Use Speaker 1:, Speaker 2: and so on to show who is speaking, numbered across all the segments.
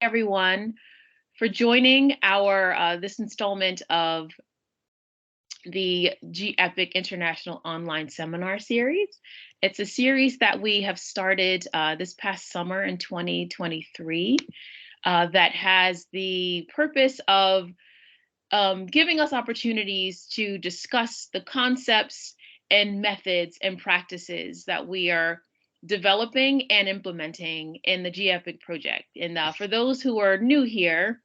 Speaker 1: everyone for joining our this installment of the GEPIC International Online Seminar Series. It's a series that we have started this past summer in 2023 that has the purpose of giving us opportunities to discuss the concepts and methods and practices that we are developing and implementing in the GEPIC project. And for those who are new here,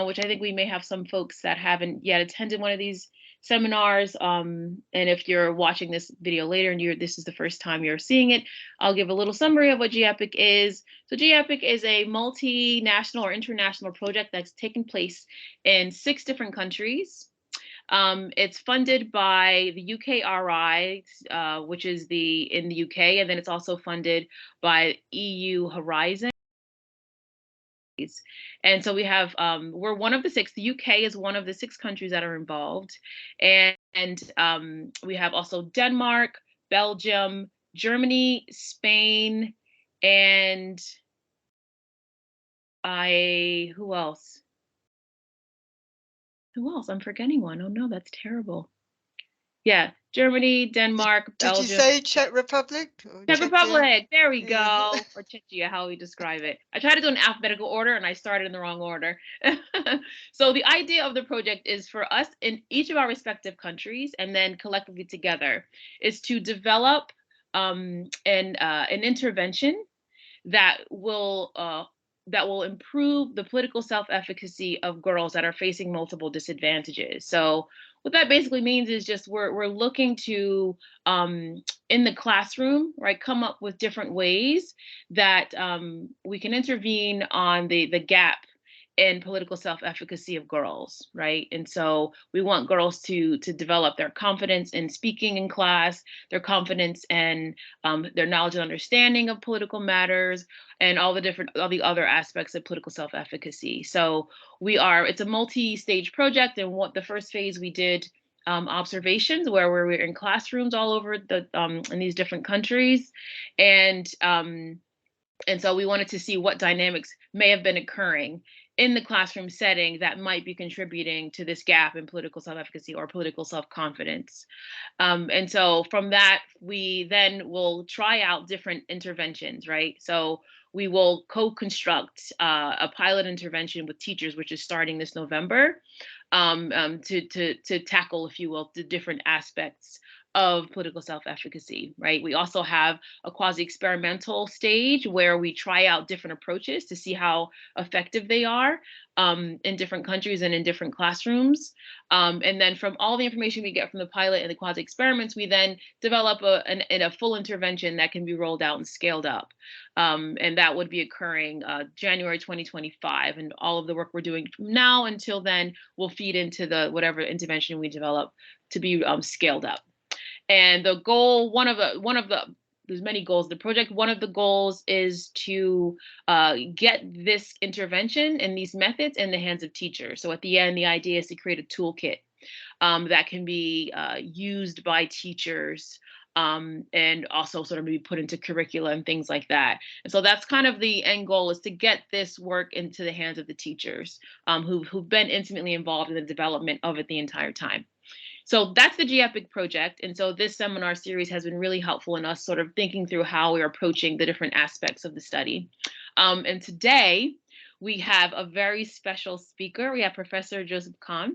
Speaker 1: which I think we may have some folks that haven't yet attended one of these seminars, and if you're watching this video later and this is the first time you're seeing it, I'll give a little summary of what GEPIC is. So GEPIC is a multinational or international project that's taken place in 6 different countries. It's funded by the UKRI, which is in the UK, and then it's also funded by EU Horizon. And so we have, we're one of the 6. The UK is one of the 6 countries that are involved. And we have also Denmark, Belgium, Germany, Spain, and who else? Who else? I'm forgetting one. Oh no, that's terrible. Yeah, Germany, Denmark, Belgium.
Speaker 2: Did you say Czech Republic?
Speaker 1: Czech Republic, there we go. Or Czechia, how we describe it. I tried to do an alphabetical order and I started in the wrong order. So the idea of the project is for us in each of our respective countries and then collectively together is to develop an intervention that will improve the political self-efficacy of girls that are facing multiple disadvantages. So what that basically means is just we're looking to in the classroom, right, come up with different ways that we can intervene on the gap in political self-efficacy of girls, right? And so we want girls to develop their confidence in speaking in class, their confidence and their knowledge and understanding of political matters, and all the other aspects of political self-efficacy. So it's a multi-stage project, and what the first phase we did observations where we were in classrooms all over in these different countries, and so we wanted to see what dynamics may have been occurring in the classroom setting that might be contributing to this gap in political self-efficacy or political self-confidence. And so from that, we then will try out different interventions, right? So we will co-construct a pilot intervention with teachers, which is starting this November, to tackle, if you will, the different aspects of political self-efficacy, right? We also have a quasi-experimental stage where we try out different approaches to see how effective they are in different countries and in different classrooms. And then from all the information we get from the pilot and the quasi-experiments, we then develop a full intervention that can be rolled out and scaled up. And that would be occurring January 2025. And all of the work we're doing from now until then will feed into whatever intervention we develop to be scaled up. And the goal, there's many goals of the project. One of the goals is to get this intervention and these methods in the hands of teachers. So at the end, the idea is to create a toolkit that can be used by teachers and also sort of be put into curricula and things like that. And so that's kind of the end goal, is to get this work into the hands of the teachers who've been intimately involved in the development of it the entire time. So that's the GEPIC project. And so this seminar series has been really helpful in us sort of thinking through how we're approaching the different aspects of the study. And today we have a very special speaker. We have Professor Joseph Kahne,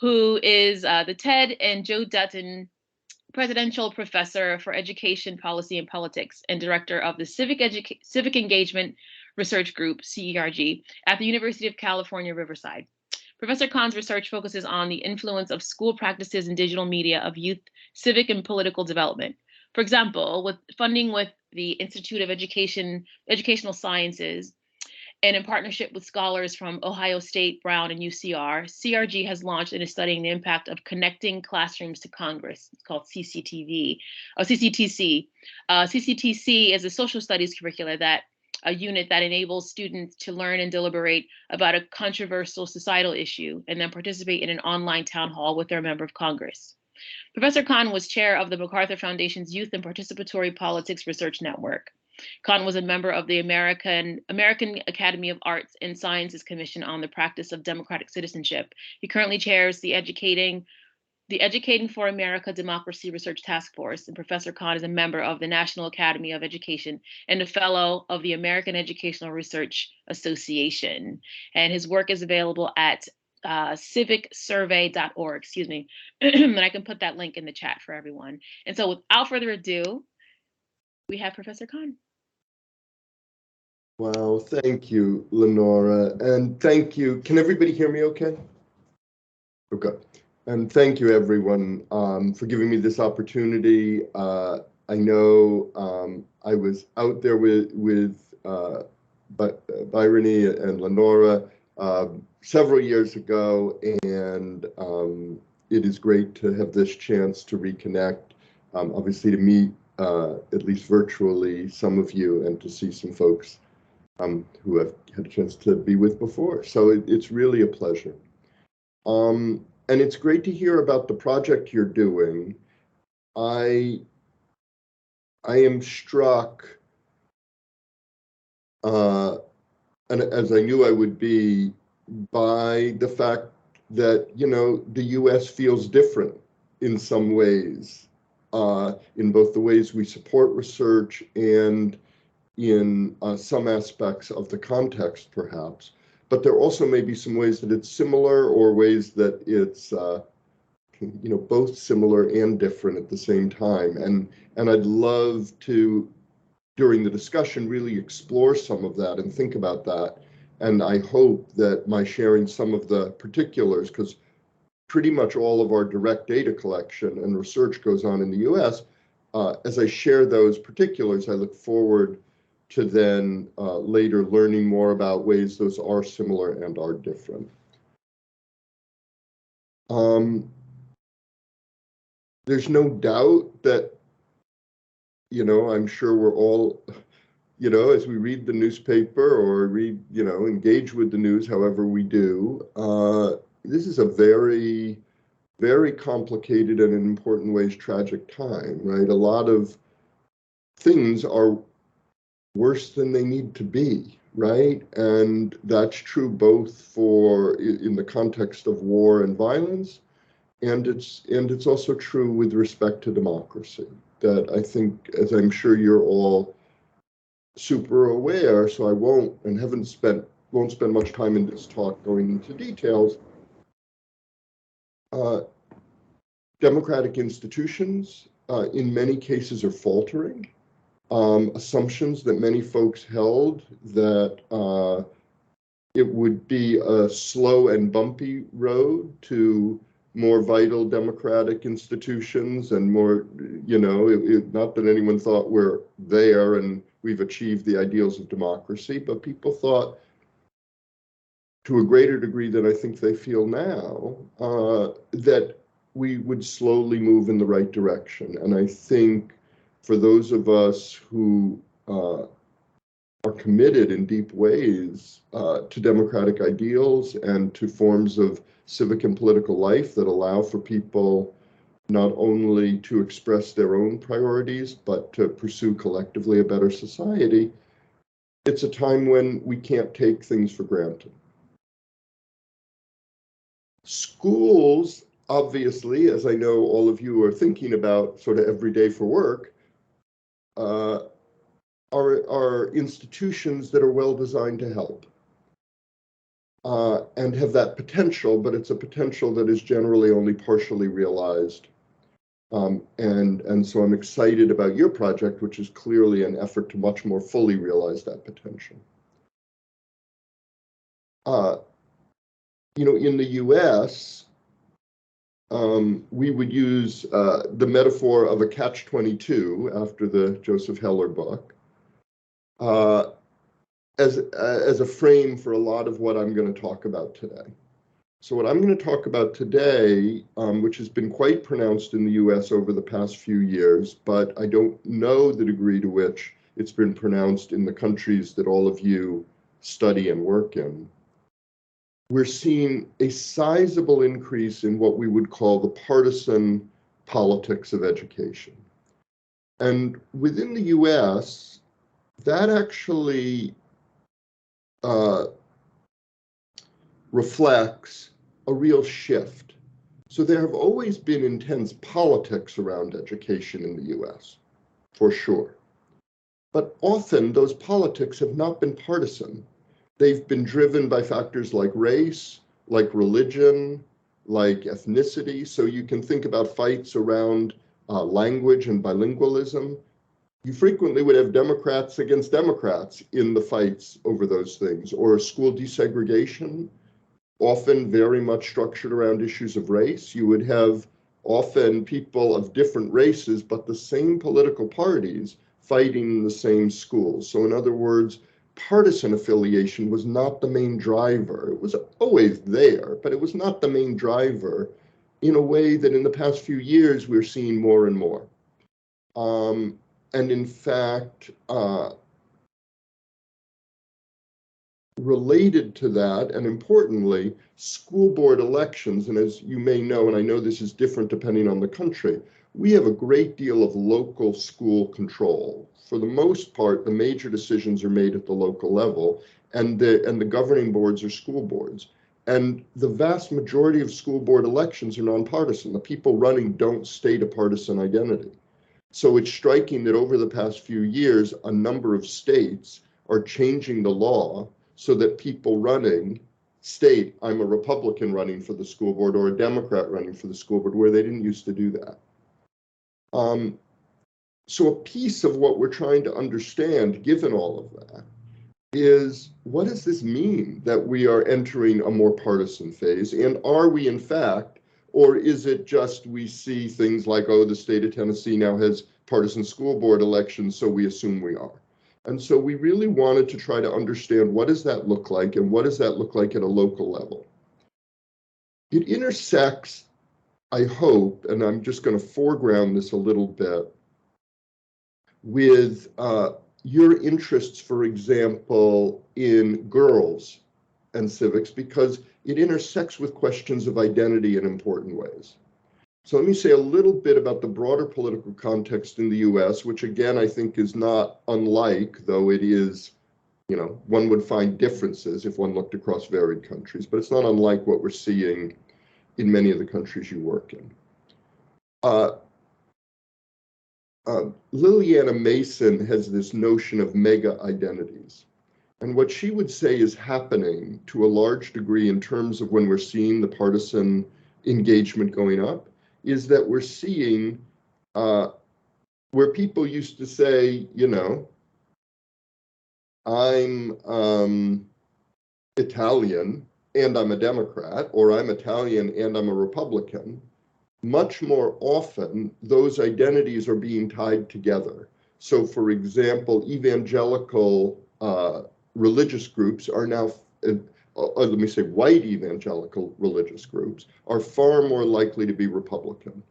Speaker 1: who is the Ted and Joe Dutton Presidential Professor for Education, Policy, and Politics and Director of the Civic Engagement Research Group, CERG, at the University of California, Riverside. Professor Kahne's research focuses on the influence of school practices and digital media of youth civic and political development. For example, with funding with the Institute of Educational Sciences, and in partnership with scholars from Ohio State, Brown, and UCR, CRG has launched and is studying the impact of connecting classrooms to Congress. It's called CCTV, or CCTC. CCTC is a social studies curricula a unit that enables students to learn and deliberate about a controversial societal issue and then participate in an online town hall with their member of Congress. Professor Kahne was chair of the MacArthur Foundation's Youth and Participatory Politics Research Network. Kahn was a member of the American Academy of Arts and Sciences Commission on the Practice of Democratic Citizenship. He currently chairs the Educating for America Democracy Research Task Force, and Professor Kahn is a member of the National Academy of Education and a fellow of the American Educational Research Association. And his work is available at civicsurvey.org, excuse me. And I can put that link in the chat for everyone. And so without further ado, we have Professor Kahn.
Speaker 2: Wow, thank you, Lenora, and thank you. Can everybody hear me okay? Okay. And thank you, everyone, for giving me this opportunity. I know I was out there with Byrony and Lenora several years ago, and it is great to have this chance to reconnect, obviously to meet, at least virtually, some of you, and to see some folks who I've had a chance to be with before. So it's really a pleasure. And it's great to hear about the project you're doing. I am struck, and as I knew I would be, by the fact that, you know, the US feels different in some ways, in both the ways we support research and in some aspects of the context, perhaps. But there also may be some ways that it's similar, or ways that it's, you know, both similar and different at the same time. And I'd love to, during the discussion, really explore some of that and think about that. And I hope that my sharing some of the particulars, because pretty much all of our direct data collection and research goes on in the US, as I share those particulars, I look forward to then later learning more about ways those are similar and are different. There's no doubt that, you know, I'm sure we're all, you know, as we read the newspaper or read, you know, engage with the news, however we do, this is a very, very complicated and in important ways tragic time, right? A lot of things are worse than they need to be, right? And that's true both for in the context of war and violence, and it's also true with respect to democracy. That I think, as I'm sure you're all super aware, so I won't spend much time in this talk going into details. Democratic institutions, in many cases, are faltering. Assumptions that many folks held that it would be a slow and bumpy road to more vital democratic institutions and more, you know, not that anyone thought we're there and we've achieved the ideals of democracy, but people thought, to a greater degree than I think they feel now, that we would slowly move in the right direction. And I think for those of us who are committed in deep ways to democratic ideals and to forms of civic and political life that allow for people not only to express their own priorities, but to pursue collectively a better society, it's a time when we can't take things for granted. Schools, obviously, as I know all of you are thinking about sort of every day for work, are institutions that are well designed to help and have that potential, but it's a potential that is generally only partially realized. And so I'm excited about your project, which is clearly an effort to much more fully realize that potential. You know, in the US, we would use the metaphor of a catch-22 after the Joseph Heller book as a frame for a lot of what I'm going to talk about today. So what I'm going to talk about today, which has been quite pronounced in the US over the past few years, but I don't know the degree to which it's been pronounced in the countries that all of you study and work in. We're seeing a sizable increase in what we would call the partisan politics of education. And within the US, that actually reflects a real shift. So there have always been intense politics around education in the US, for sure. But often those politics have not been partisan. They've been driven by factors like race, like religion, like ethnicity. So you can think about fights around language and bilingualism. You frequently would have Democrats against Democrats in the fights over those things, or school desegregation, often very much structured around issues of race. You would have often people of different races, but the same political parties fighting in the same schools. So in other words, partisan affiliation was not the main driver. It was always there, but it was not the main driver in a way that in the past few years we're seeing more and more. And in fact, related to that, and importantly, school board elections, and as you may know, and I know this is different depending on the country, we have a great deal of local school control. For the most part, the major decisions are made at the local level, and the governing boards are school boards. And the vast majority of school board elections are nonpartisan. The people running don't state a partisan identity. So it's striking that over the past few years, a number of states are changing the law so that people running state, I'm a Republican running for the school board or a Democrat running for the school board, where they didn't used to do that. So a piece of what we're trying to understand, given all of that, is what does this mean that we are entering a more partisan phase? And are we in fact, or is it just we see things like, oh, the state of Tennessee now has partisan school board elections, so we assume we are. And so we really wanted to try to understand what does that look like and what does that look like at a local level. It intersects, I hope, and I'm just going to foreground this a little bit, with your interests, for example, in girls and civics, because it intersects with questions of identity in important ways. So let me say a little bit about the broader political context in the US, which again, I think is not unlike, though it is, one would find differences if one looked across varied countries, but it's not unlike what we're seeing in many of the countries you work in. Liliana Mason has this notion of mega identities. And what she would say is happening to a large degree in terms of when we're seeing the partisan engagement going up is that we're seeing where people used to say, I'm Italian and I'm a Democrat, or I'm Italian and I'm a Republican. Much more often, those identities are being tied together. So, for example, evangelical religious groups are now, let me say white evangelical religious groups, are far more likely to be Republican,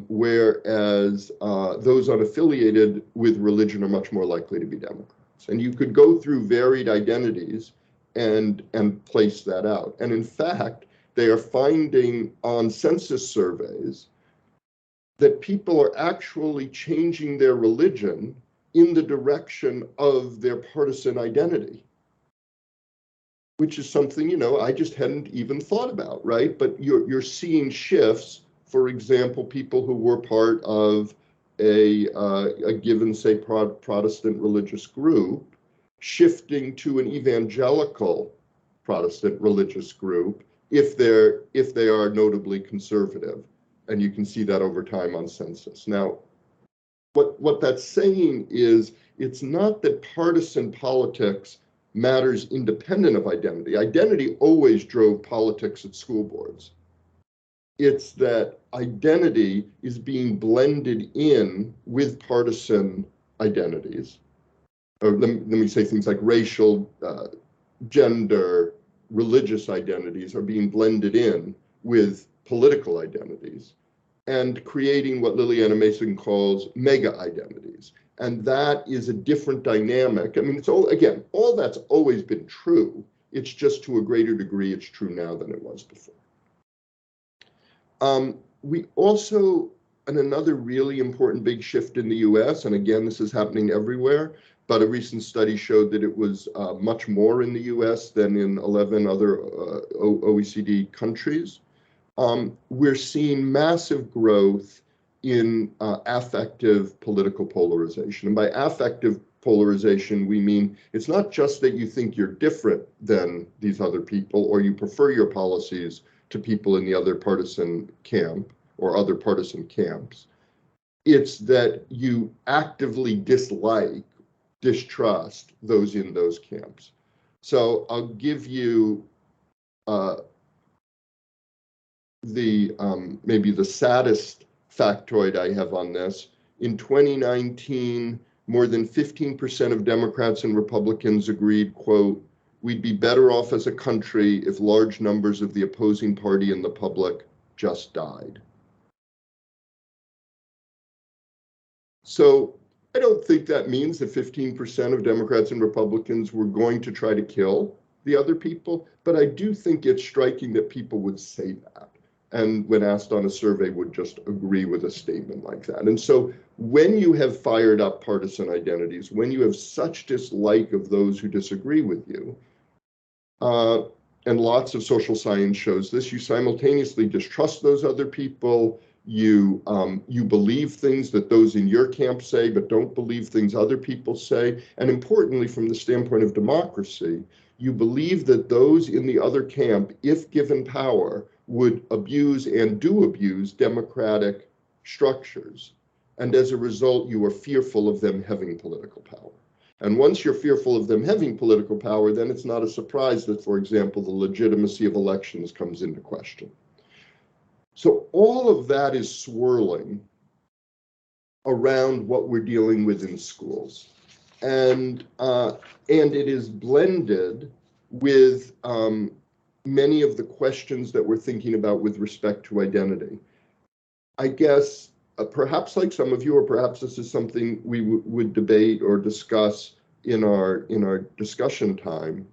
Speaker 2: whereas those unaffiliated with religion are much more likely to be Democrats. And you could go through varied identities and place that out. And in fact, they are finding on census surveys that people are actually changing their religion in the direction of their partisan identity, which is something, I just hadn't even thought about, right? But you're seeing shifts, for example, people who were part of a given, say, Protestant religious group, shifting to an evangelical Protestant religious group if they are notably conservative. And you can see that over time on census. Now, what that's saying is it's not that partisan politics matters independent of identity. Identity always drove politics at school boards. It's that identity is being blended in with partisan identities. Or let me say things like racial, gender, religious identities are being blended in with political identities and creating what Liliana Mason calls mega identities. And that is a different dynamic. I mean, it's all that's always been true. It's just to a greater degree, it's true now than it was before. We also, and another really important big shift in the US, and again, this is happening everywhere, but a recent study showed that it was much more in the US than in 11 other OECD countries. We're seeing massive growth in affective political polarization. And by affective polarization, we mean it's not just that you think you're different than these other people or you prefer your policies to people in the other partisan camp or other partisan camps. It's that you actively distrust those in those camps. So I'll give you maybe the saddest factoid I have on this. In 2019, more than 15% of Democrats and Republicans agreed, quote, "We'd be better off as a country if large numbers of the opposing party and the public just died." So I don't think that means that 15% of Democrats and Republicans were going to try to kill the other people, but I do think it's striking that people would say that. And when asked on a survey, would just agree with a statement like that. And so when you have fired up partisan identities, when you have such dislike of those who disagree with you, and lots of social science shows this, you simultaneously distrust those other people, you believe things that those in your camp say, but don't believe things other people say. And importantly, from the standpoint of democracy, you believe that those in the other camp, if given power, would abuse and do abuse democratic structures. And as a result, you are fearful of them having political power. And once you're fearful of them having political power, then it's not a surprise that, for example, the legitimacy of elections comes into question. So all of that is swirling around what we're dealing with in schools. And it is blended with many of the questions that we're thinking about with respect to identity. I guess perhaps like some of you, or perhaps this is something we would debate or discuss in our discussion time.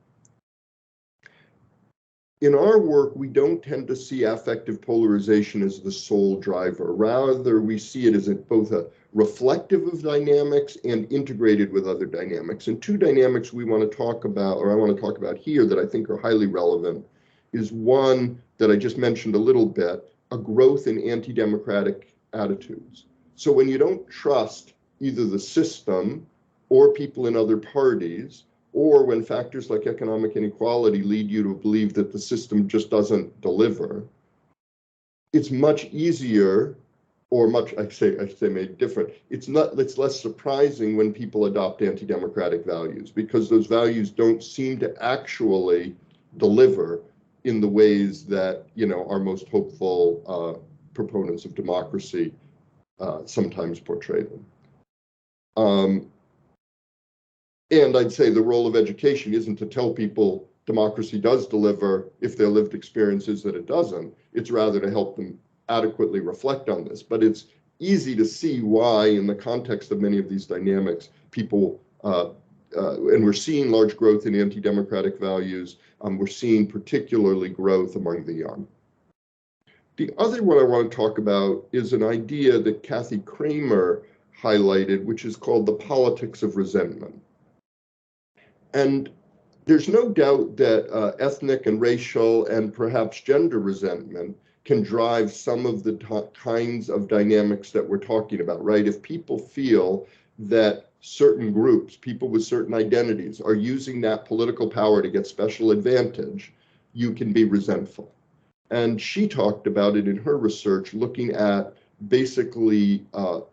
Speaker 2: In our work, we don't tend to see affective polarization as the sole driver. Rather, we see it as both a reflective of dynamics and integrated with other dynamics. And two dynamics we want to talk about, or I want to talk about here, that I think are highly relevant, is one that I just mentioned a little bit, a growth in anti-democratic attitudes. So when you don't trust either the system or people in other parties, or when factors like economic inequality lead you to believe that the system just doesn't deliver, it's much easier, or much, I say made different, it's less surprising when people adopt anti-democratic values, because those values don't seem to actually deliver in the ways that, our most hopeful proponents of democracy sometimes portray them. And I'd say the role of education isn't to tell people democracy does deliver if their lived experience is that it doesn't. It's rather to help them adequately reflect on this. But it's easy to see why, in the context of many of these dynamics, people, and we're seeing large growth in anti-democratic values. We're seeing particularly growth among the young. The other one I want to talk about is an idea that Kathy Kramer highlighted, which is called the politics of resentment. And there's no doubt that ethnic and racial and perhaps gender resentment can drive some of the kinds of dynamics that we're talking about, right? If people feel that certain groups, people with certain identities, are using that political power to get special advantage, you can be resentful. And she talked about it in her research, looking at basically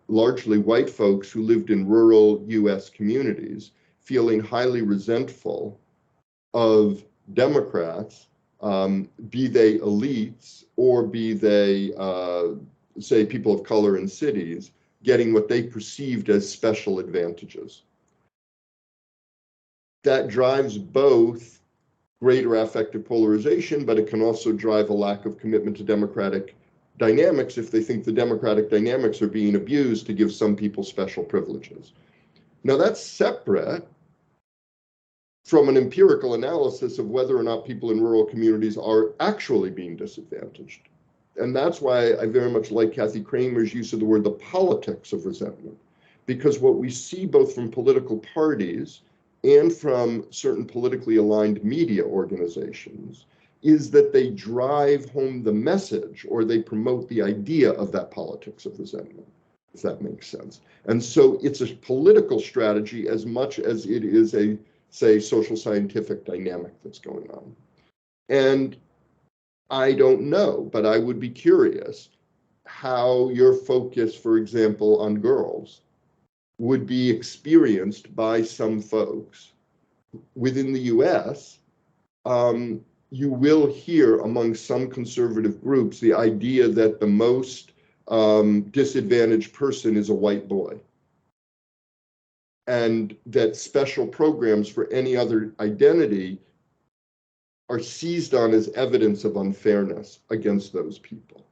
Speaker 2: largely white folks who lived in rural US communities, feeling highly resentful of Democrats, be they elites or be they, say, people of color in cities, getting what they perceived as special advantages. That drives both greater affective polarization, but it can also drive a lack of commitment to democratic dynamics if they think the democratic dynamics are being abused to give some people special privileges. Now, that's separate from an empirical analysis of whether or not people in rural communities are actually being disadvantaged. And that's why I very much like Kathy Kramer's use of the word the politics of resentment, because what we see both from political parties and from certain politically aligned media organizations is that they drive home the message, or they promote the idea of that politics of resentment, if that makes sense. And so it's a political strategy as much as it is a, say, social scientific dynamic that's going on. And I don't know, but I would be curious how your focus, for example, on girls would be experienced by some folks within the US. You will hear among some conservative groups the idea that the most disadvantaged person is a white boy, and that special programs for any other identity are seized on as evidence of unfairness against those people.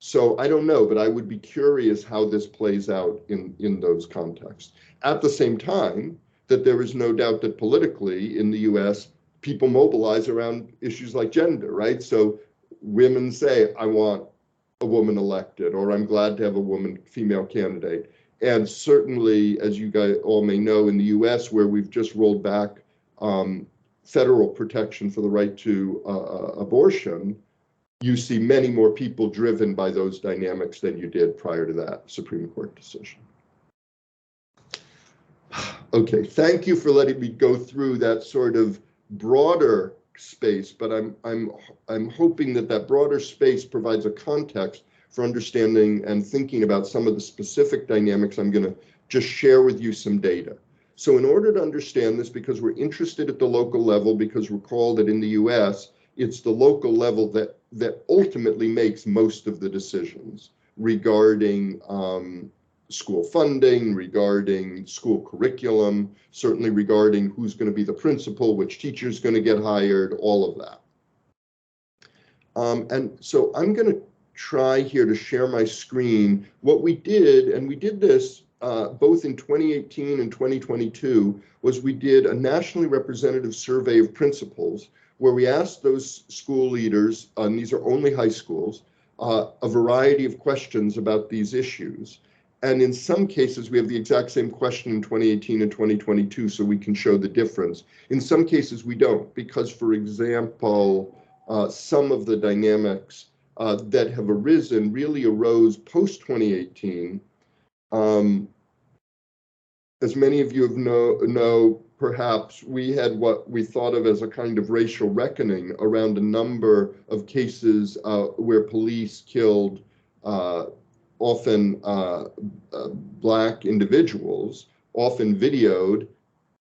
Speaker 2: So I don't know, but I would be curious how this plays out in those contexts. At the same time, that there is no doubt that politically in the US, people mobilize around issues like gender, right? So women say, I want a woman elected, or I'm glad to have a woman female candidate. And certainly, as you guys all may know, in the US, where we've just rolled back federal protection for the right to abortion, you see many more people driven by those dynamics than you did prior to that Supreme Court decision. Okay, thank you for letting me go through that sort of broader space, but I'm hoping that that broader space provides a context for understanding and thinking about some of the specific dynamics. I'm going to just share with you some data. So in order to understand this, because we're interested at the local level, because recall that in the US, it's the local level that ultimately makes most of the decisions regarding school funding, regarding school curriculum, certainly regarding who's going to be the principal, which teacher's going to get hired, all of that. And so I'm going to try here to share my screen. What we did, and we did this both in 2018 and 2022, was we did a nationally representative survey of principals where we asked those school leaders, and these are only high schools, a variety of questions about these issues. And in some cases, we have the exact same question in 2018 and 2022, so we can show the difference. In some cases, we don't, because, for example, some of the dynamics that have arisen really arose post-2018. As many of you know, perhaps we had what we thought of as a kind of racial reckoning around a number of cases where police killed often Black individuals, often videoed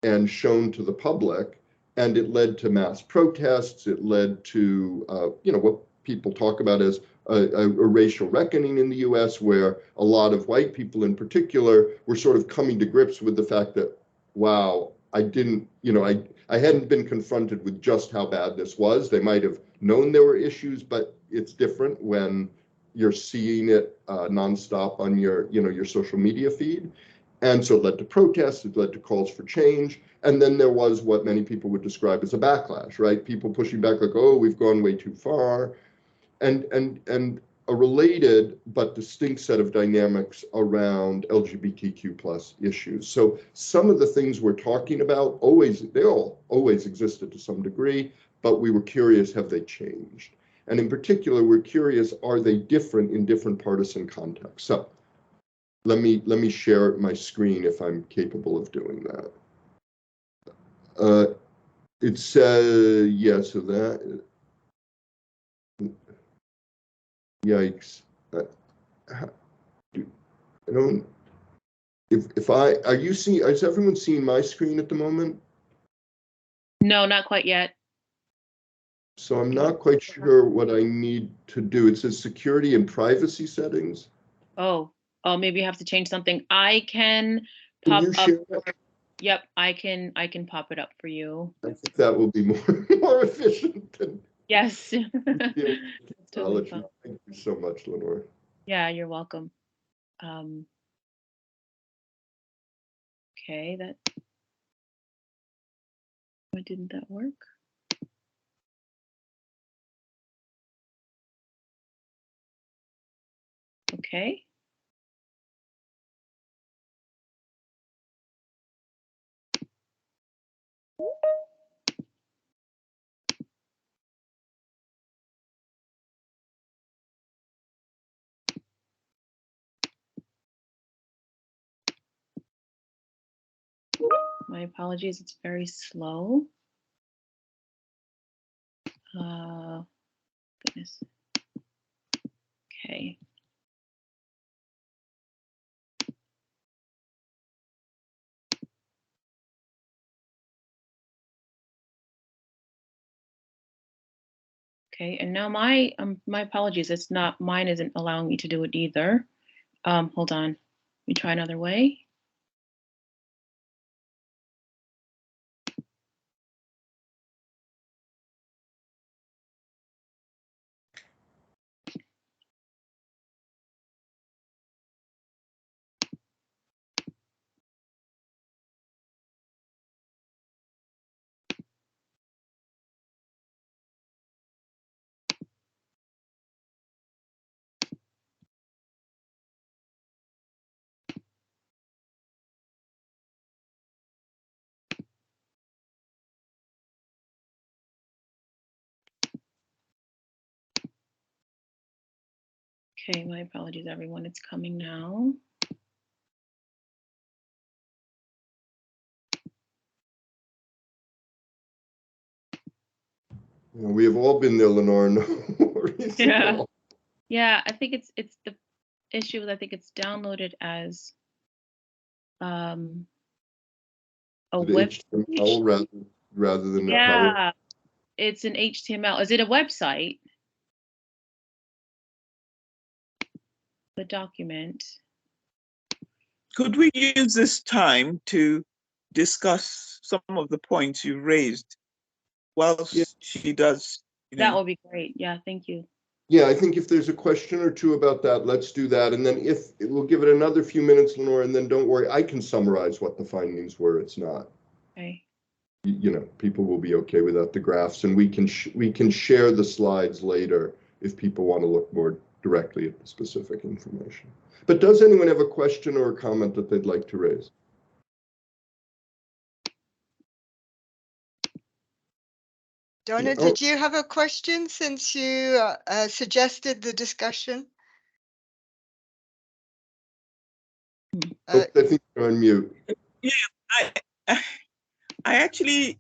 Speaker 2: and shown to the public, and it led to mass protests. It led to what people talk about as a racial reckoning in the US, where a lot of white people in particular were sort of coming to grips with the fact that, wow, I hadn't been confronted with just how bad this was. They might have known there were issues, but it's different when you're seeing it nonstop on your social media feed. And so it led to protests, it led to calls for change. And then there was what many people would describe as a backlash, right? People pushing back like, oh, we've gone way too far. And a related but distinct set of dynamics around LGBTQ plus issues. So some of the things we're talking about they all always existed to some degree, but we were curious, have they changed? And in particular, we're curious, are they different in different partisan contexts? So let me share my screen if I'm capable of doing that. It says, yeah, so that, yikes. I don't, is everyone seeing my screen at the moment?
Speaker 1: No, not quite yet.
Speaker 2: So I'm not quite sure what I need to do. It says security and privacy settings.
Speaker 1: Oh, maybe you have to change something. I can
Speaker 2: Can
Speaker 1: pop
Speaker 2: you
Speaker 1: up.
Speaker 2: share that?
Speaker 1: Yep, I can pop it up for you.
Speaker 2: I think that will be more efficient than
Speaker 1: Yes. Totally
Speaker 2: technology.
Speaker 1: fine.
Speaker 2: Thank you so much, Lenore.
Speaker 1: Yeah, you're welcome. Okay, why didn't that work? Okay. My apologies, it's very slow. Goodness. Okay. Okay, and now my apologies, it's not, mine isn't allowing me to do it either. Hold on, let me try another way. Okay, my apologies, everyone. It's coming now.
Speaker 2: We have all been there, Lenore. No worries at
Speaker 1: Yeah.
Speaker 2: all.
Speaker 1: Yeah, I think it's the issue is I think it's downloaded as a
Speaker 2: The
Speaker 1: web
Speaker 2: HTML rather than a power.
Speaker 1: Yeah, it's an HTML. Is it a website? The document.
Speaker 3: Could we use this time to discuss some of the points you raised whilst she does?
Speaker 1: That would be great. Yeah, thank you.
Speaker 2: Yeah, I think if there's a question or two about that, let's do that. And then if we'll give it another few minutes, Lenore, and then don't worry, I can summarize what the findings were. It's not.
Speaker 1: Okay.
Speaker 2: You know, people will be okay without the graphs, and we can share the slides later if people want to look more directly at the specific information. But does anyone have a question or a comment that they'd like to raise?
Speaker 4: Donna, did you have a question since you suggested the discussion?
Speaker 2: I think you're on mute.
Speaker 3: Yeah, I actually,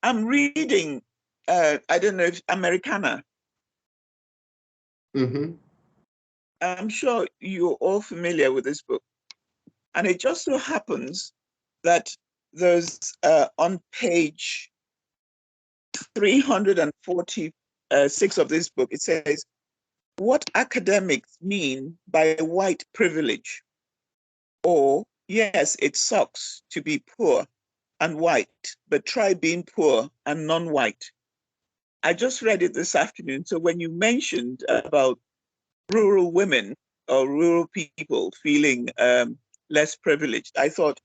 Speaker 3: I'm reading, I don't know if Americana.
Speaker 2: Mm-hmm.
Speaker 3: I'm sure you're all familiar with this book. And it just so happens that there's on page 346 of this book, it says, what academics mean by white privilege. Or, yes, it sucks to be poor and white, but try being poor and non-white. I just read it this afternoon. So when you mentioned about rural women or rural people feeling less privileged, I thought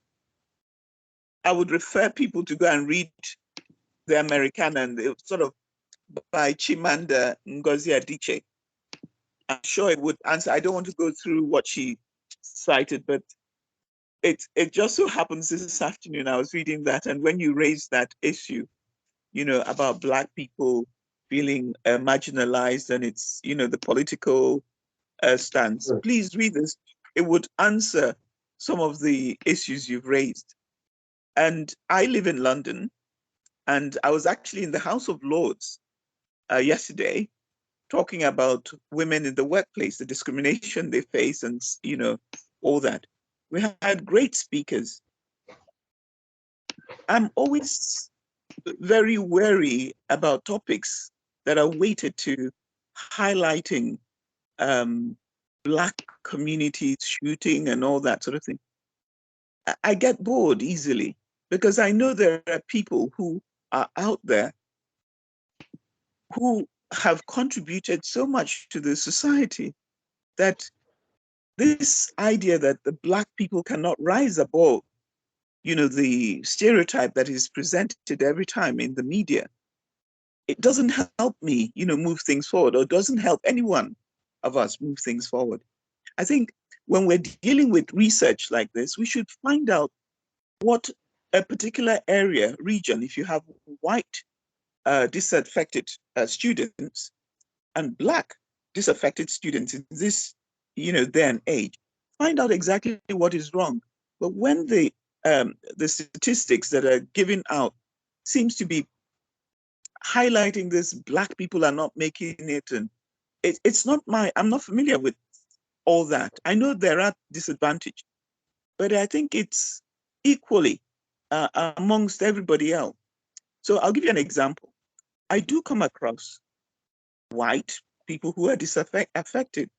Speaker 3: I would refer people to go and read the Americana and the sort of by Chimamanda Ngozi Adichie. I'm sure it would answer. I don't want to go through what she cited, but it just so happens this afternoon I was reading that, and when you raised that issue, you know, about Black people feeling marginalized, and it's, you know, the political stance.
Speaker 2: Sure.
Speaker 3: Please read this. It would answer some of the issues you've raised. And I live in London, and I was actually in the House of Lords yesterday talking about women in the workplace, the discrimination they face, and, you know, all that. We had great speakers. I'm always very wary about topics that are weighted to highlighting Black communities shooting and all that sort of thing. I get bored easily because I know there are people who are out there who have contributed so much to the society that this idea that the Black people cannot rise above, you know, the stereotype that is presented every time in the media, it doesn't help me, you know, move things forward, or doesn't help anyone of us move things forward. I think when we're dealing with research like this, we should find out what a particular area, region, if you have white disaffected students and Black disaffected students in this, day and age, find out exactly what is wrong. But when the statistics that are given out seems to be highlighting this, Black people are not making it, and it's not I'm not familiar with all that. I know there are disadvantages, but I think it's equally amongst everybody else. So I'll give you an example. I do come across white people who are disaffected.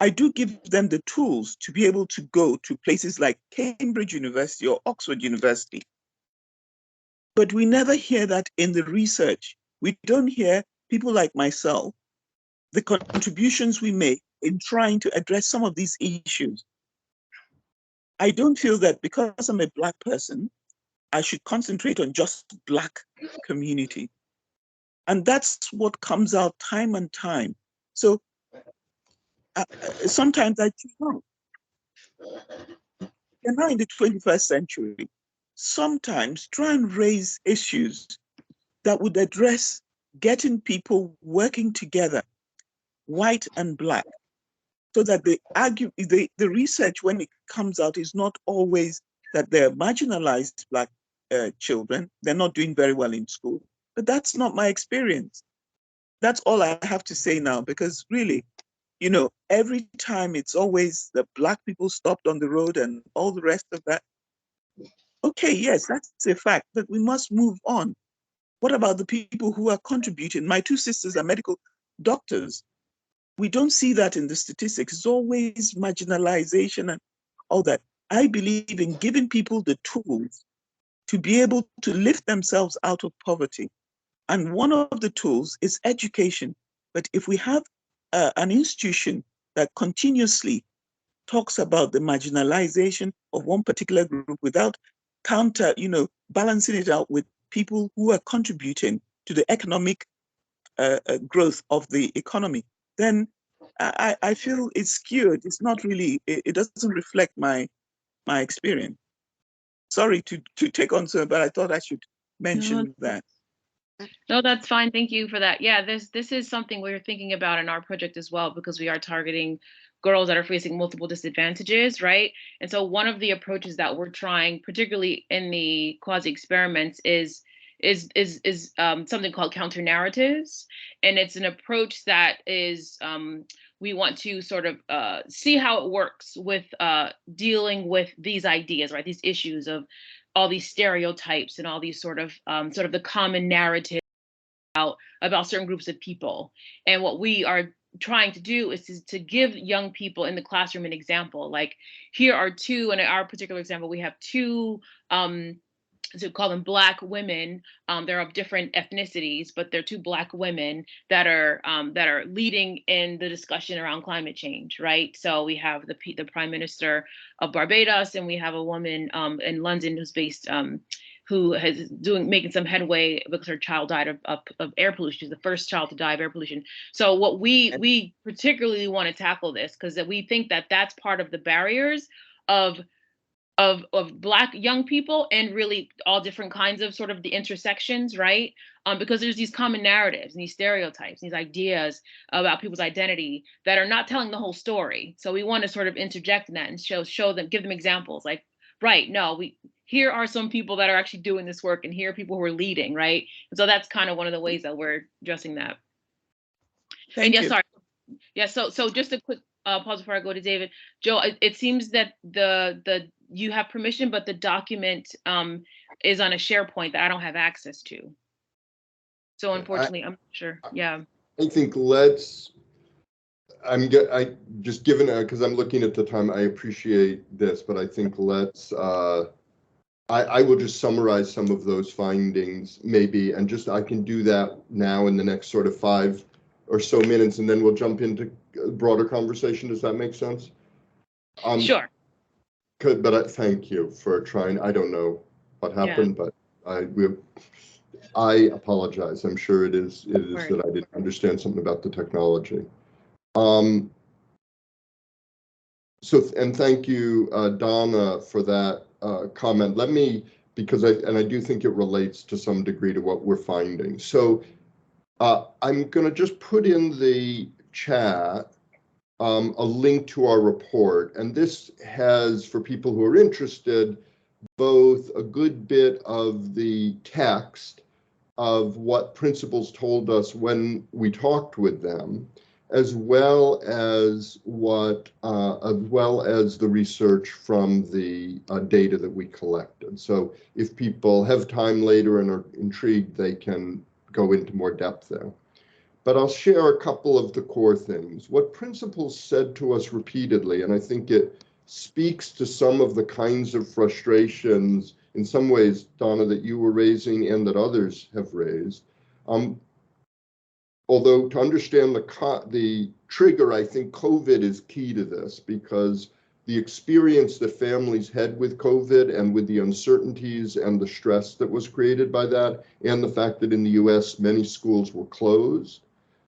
Speaker 3: I do give them the tools to be able to go to places like Cambridge University or Oxford University. But we never hear that in the research. We don't hear people like myself, the contributions we make in trying to address some of these issues. I don't feel that because I'm a Black person, I should concentrate on just Black community. And that's what comes out time and time. So sometimes I choose not. We're now in the 21st century. Sometimes try and raise issues that would address getting people working together, white and Black, so that the research when it comes out is not always that they're marginalized Black children, they're not doing very well in school. But that's not my experience. That's all I have to say now, because really, every time it's always the Black people stopped on the road and all the rest of that. Okay, yes, that's a fact, but we must move on. What about the people who are contributing? My two sisters are medical doctors. We don't see that in the statistics. It's always marginalization and all that. I believe in giving people the tools to be able to lift themselves out of poverty. And one of the tools is education. But if we have an institution that continuously talks about the marginalization of one particular group without balancing it out with people who are contributing to the economic growth of the economy, then I feel it's skewed. It's not really, it doesn't reflect my experience. Sorry to take on so, but I thought I should mention that.
Speaker 1: No, that's fine. Thank you for that. Yeah, this is something we're thinking about in our project as well, because we are targeting girls that are facing multiple disadvantages, right? And so one of the approaches that we're trying, particularly in the quasi experiments, is something called counter narratives, and it's an approach that is we want to sort of see how it works with dealing with these ideas, right? These issues of all these stereotypes and all these sort of the common narrative about certain groups of people. And what we are trying to do is to give young people in the classroom an example. Like, here are two, in our particular example, we have two to call them Black women. They're of different ethnicities, but they're two Black women that are leading in the discussion around climate change, right? So we have the Prime Minister of Barbados, and we have a woman in London who's based who is making some headway because her child died of air pollution. She's the first child to die of air pollution. So what we particularly want to tackle this, because we think that that's part of the barriers of Black young people, and really all different kinds of sort of the intersections, right? Because there's these common narratives and these stereotypes, these ideas about people's identity that are not telling the whole story. So we want to sort of interject in that and show them, give them examples, like, right, no, here are some people that are actually doing this work, and here are people who are leading, right? And so that's kind of one of the ways that we're addressing that.
Speaker 3: Thank you.
Speaker 1: Sorry. Yeah, so just a quick pause before I go to David. Joe, it seems that you have permission, but the document is on a SharePoint that I don't have access to. So unfortunately, I'm not sure. Yeah.
Speaker 2: I think I just given because I'm looking at the time, I appreciate this, but I think I will just summarize some of those findings maybe, and I can do that now in the next sort of 5 or so minutes, and then we'll jump into a broader conversation. Does that make sense?
Speaker 1: Sure.
Speaker 2: But thank you for trying. I don't know what happened, but I apologize. I'm sure it is that I didn't understand something about the technology. So, and thank you, Donna, for that comment. Let me because I do think it relates to some degree to what we're finding. So I'm going to just put in the chat a link to our report. And this has, for people who are interested, both a good bit of the text of what principals told us when we talked with them, as well as the research from the data that we collected. So if people have time later and are intrigued, they can go into more depth there. But I'll share a couple of the core things. What principals said to us repeatedly, and I think it speaks to some of the kinds of frustrations, in some ways, Donna, that you were raising and that others have raised. Although to understand the trigger, I think COVID is key to this, because the experience that families had with COVID and with the uncertainties and the stress that was created by that, and the fact that in the US many schools were closed,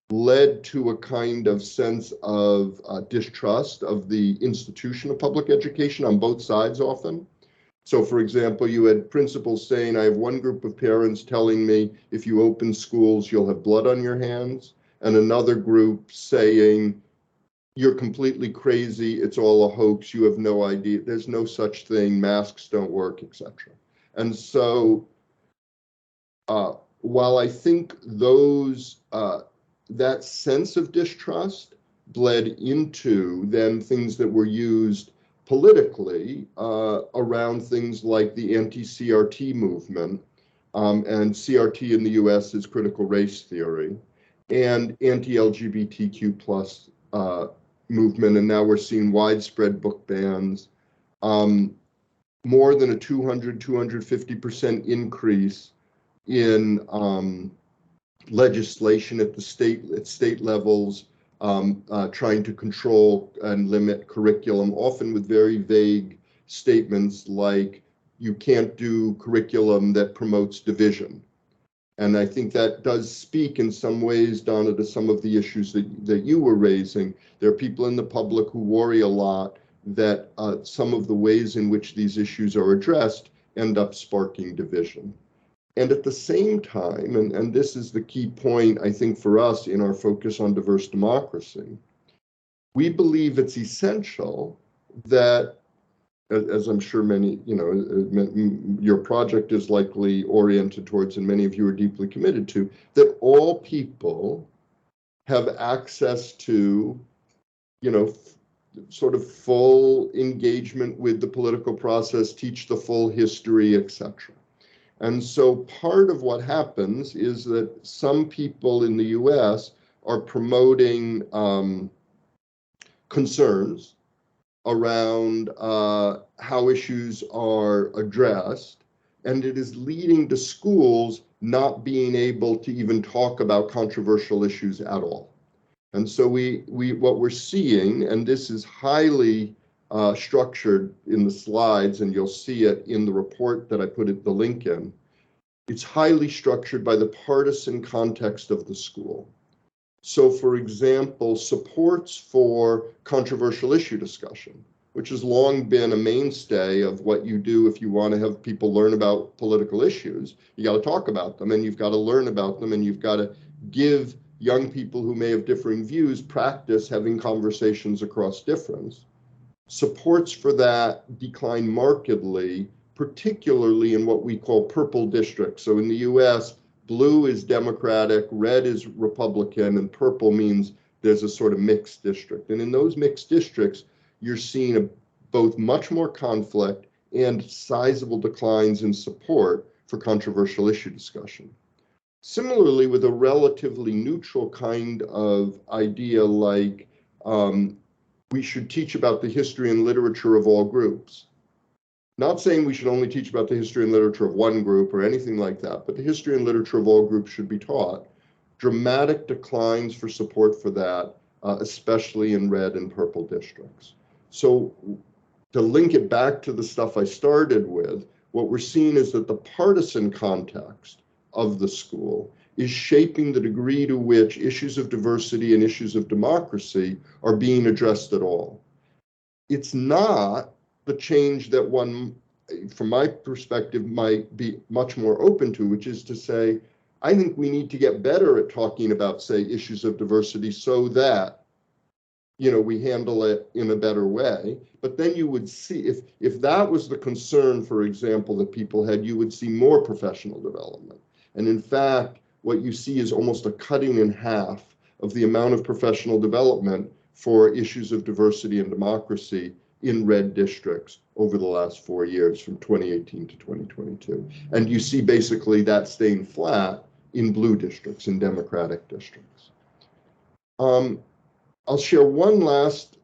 Speaker 2: led to a kind of sense of distrust of the institution of public education on both sides often. So for example, you had principals saying, I have one group of parents telling me, if you open schools, you'll have blood on your hands. And another group saying, you're completely crazy, it's all a hoax, you have no idea, there's no such thing, masks don't work, etc. And so while I think those that sense of distrust bled into then things that were used politically around things like the anti-CRT movement, and CRT in the US is critical race theory, and anti-LGBTQ plus movement, and now we're seeing widespread book bans, more than a 250% increase in legislation at the state levels, trying to control and limit curriculum, often with very vague statements like, you can't do curriculum that promotes division. And I think that does speak in some ways, Donna, to some of the issues that you were raising. There are people in the public who worry a lot that some of the ways in which these issues are addressed end up sparking division. And at the same time, and this is the key point, I think, for us in our focus on diverse democracy, we believe it's essential that, as I'm sure many, your project is likely oriented towards, and many of you are deeply committed to, that all people have access to, sort of full engagement with the political process, teach the full history, etc. And so part of what happens is that some people in the US are promoting concerns around how issues are addressed, and it is leading to schools not being able to even talk about controversial issues at all. And so what we're seeing, and this is highly structured in the slides, and you'll see it in the report that I put the link in, it's highly structured by the partisan context of the school. So for example, supports for controversial issue discussion, which has long been a mainstay of what you do if you want to have people learn about political issues. You got to talk about them, and you've got to learn about them, and you've got to give young people who may have differing views practice having conversations across difference. Supports for that decline markedly, particularly in what we call purple districts. So in the US, blue is Democratic, red is Republican, and purple means there's a sort of mixed district. And in those mixed districts, you're seeing both much more conflict and sizable declines in support for controversial issue discussion. Similarly, with a relatively neutral kind of idea like we should teach about the history and literature of all groups. Not saying we should only teach about the history and literature of one group or anything like that, but the history and literature of all groups should be taught. Dramatic declines for support for that, especially in red and purple districts. So to link it back to the stuff I started with, what we're seeing is that the partisan context of the school is shaping the degree to which issues of diversity and issues of democracy are being addressed at all. It's not the change that one from my perspective, might be much more open to, which is to say, I think we need to get better at talking about, say, issues of diversity so that, we handle it in a better way. But then you would see, if that was the concern, for example, that people had, you would see more professional development. And in fact, what you see is almost a cutting in half of the amount of professional development for issues of diversity and democracy in red districts over the last 4 years, from 2018 to 2022. And you see basically that staying flat in blue districts, in Democratic districts. I'll share one last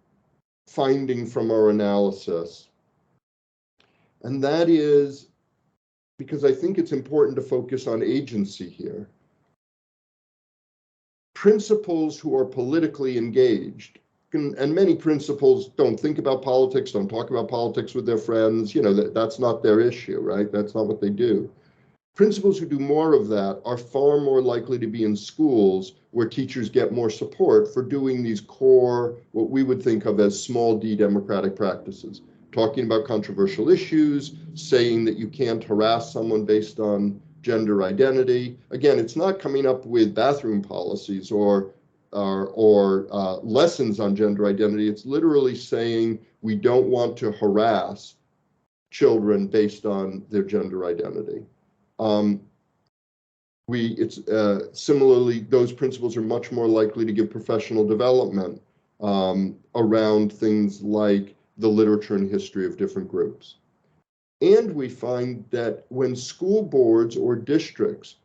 Speaker 2: finding from our analysis, and that is, because I think it's important to focus on agency here, principals who are politically engaged, and many principals don't think about politics, don't talk about politics with their friends, that's not their issue, right? That's not what they do. Principals who do more of that are far more likely to be in schools where teachers get more support for doing these core, what we would think of as small d democratic practices, talking about controversial issues, saying that you can't harass someone based on gender identity. Again, it's not coming up with bathroom policies or lessons on gender identity. It's literally saying we don't want to harass children based on their gender identity. Similarly, those principals are much more likely to give professional development around things like the literature and history of different groups. And we find that when school boards or districts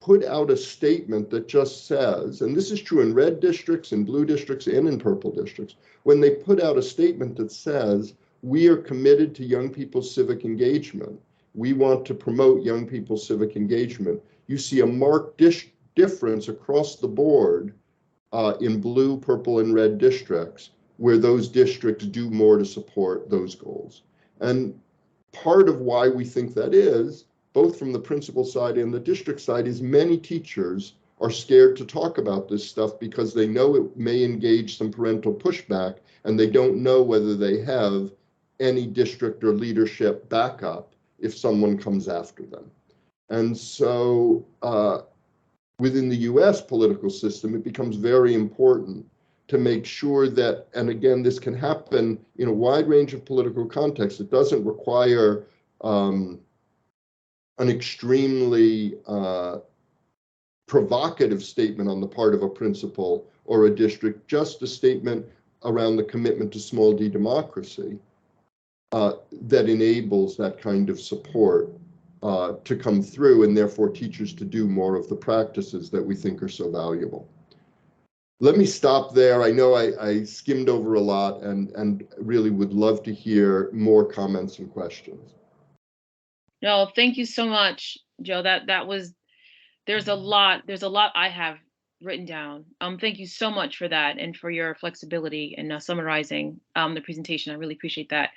Speaker 2: put out a statement that just says, and this is true in red districts, in blue districts, and in purple districts, when they put out a statement that says, we are committed to young people's civic engagement, we want to promote young people's civic engagement, you see a marked difference across the board in blue, purple, and red districts, where those districts do more to support those goals. And part of why we think that is, both from the principal side and the district side, is many teachers are scared to talk about this stuff because they know it may engage some parental pushback, and they don't know whether they have any district or leadership backup if someone comes after them. And so within the US political system, it becomes very important to make sure that, and again, this can happen in a wide range of political contexts. It doesn't require an extremely provocative statement on the part of a principal or a district, just a statement around the commitment to small d democracy that enables that kind of support to come through, and therefore teachers to do more of the practices that we think are so valuable. Let me stop there. I know I skimmed over a lot, and really would love to hear more comments and questions.
Speaker 1: No, thank you so much, Joe. There's a lot I have written down. Thank you so much for that and for your flexibility in summarizing the presentation. I really appreciate that.